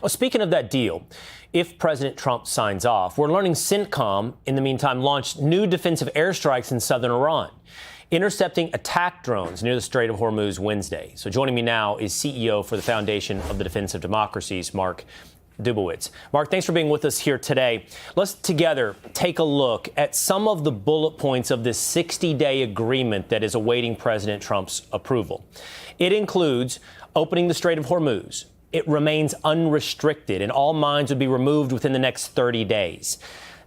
Well, speaking of that deal, if President Trump signs off, we're learning CENTCOM, in the meantime, launched new defensive airstrikes in southern Iran, intercepting attack drones near the Strait of Hormuz Wednesday. So joining me now is CEO for the Foundation of the Defense of Democracies, Mark Dubowitz. Mark, thanks for being with us here today. Let's together take a look at some of the bullet points of this 60-day agreement that is awaiting President Trump's approval. It includes opening the Strait of Hormuz. It remains unrestricted, and all mines would be removed within the next 30 days.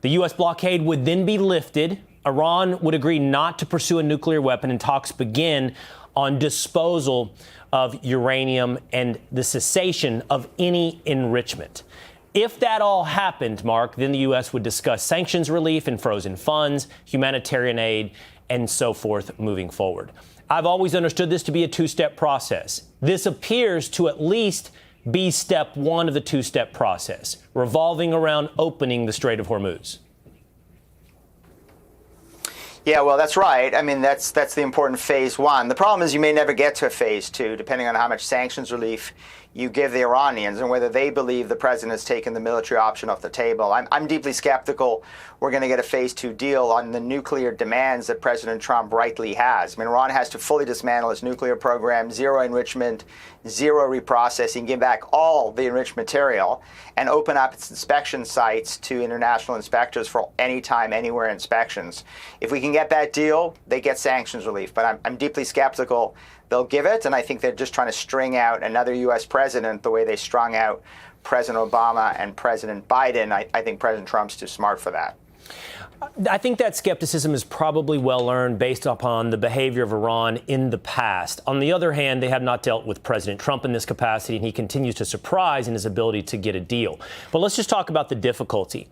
The U.S. blockade would then be lifted. Iran would agree not to pursue a nuclear weapon, and talks begin on disposal of uranium and the cessation of any enrichment. If that all happened, Mark, then the U.S. would discuss sanctions relief and frozen funds, humanitarian aid, and so forth moving forward. I've always understood this to be a two-step process. This appears to at least be step one of the two-step process, revolving around opening the Strait of Hormuz. Yeah, well, that's right. I mean, that's the important phase one. The problem is you may never get to a phase two, depending on how much sanctions relief you give the Iranians and whether they believe the president has taken the military option off the table. I'm deeply skeptical we're going to get a phase two deal on the nuclear demands that President Trump rightly has. I mean, Iran has to fully dismantle its nuclear program, zero enrichment, zero reprocessing, give back all the enriched material, and open up its inspection sites to international inspectors for anytime, anywhere inspections. If we can get that deal, they get sanctions relief. But I'm deeply skeptical they'll give it, and I think they're just trying to string out another U.S. president the way they strung out President Obama and President Biden. I think President Trump's too smart for that. I think that skepticism is probably well earned based upon the behavior of Iran in the past. On the other hand, they have not dealt with President Trump in this capacity, and he continues to surprise in his ability to get a deal. But let's just talk about the difficulty.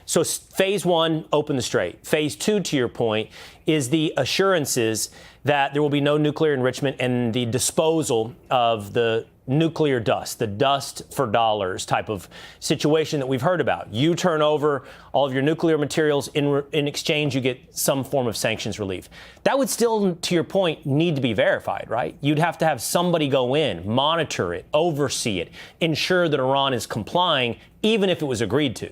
So phase one, open the strait. Phase two, to your point, is the assurances that there will be no nuclear enrichment and the disposal of the nuclear dust, the dust for dollars type of situation that we've heard about. You turn over all of your nuclear materials, in exchange you get some form of sanctions relief. That would still, to your point, need to be verified, right? You'd have to have somebody go in, monitor it, oversee it, ensure that Iran is complying, even if it was agreed to.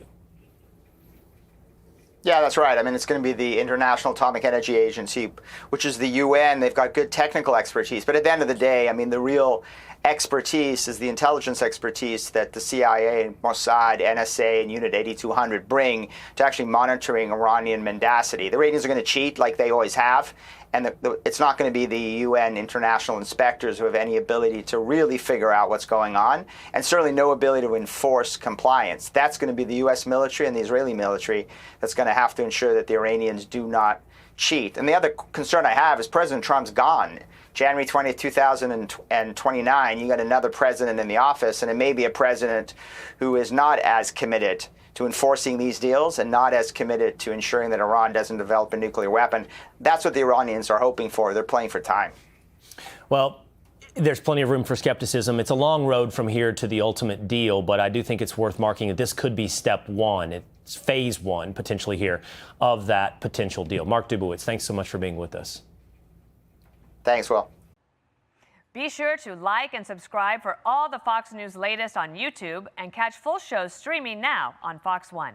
Yeah, that's right. I mean, it's going to be the International Atomic Energy Agency, which is the UN. They've got good technical expertise. But at the end of the day, I mean, the real expertise is the intelligence expertise that the CIA, Mossad, NSA, and Unit 8200 bring to actually monitoring Iranian mendacity. The Iranians are going to cheat like they always have. And it's not going to be the UN international inspectors who have any ability to really figure out what's going on, and certainly no ability to enforce compliance. That's going to be the U.S. military and the Israeli military that's going to have to ensure that the Iranians do not cheat. And the other concern I have is President Trump's gone. January 20th, 2029, you got another president in the office, and it may be a president who is not as committed to enforcing these deals and not as committed to ensuring that Iran doesn't develop a nuclear weapon. That's what the Iranians are hoping for. They're playing for time. Well, there's plenty of room for skepticism. It's a long road from here to the ultimate deal, but I do think it's worth marking that this could be step one. It's phase one, potentially here, of that potential deal. Mark Dubowitz, thanks so much for being with us. Thanks, Will. Be sure to like and subscribe for all the Fox News latest on YouTube, and catch full shows streaming now on Fox One.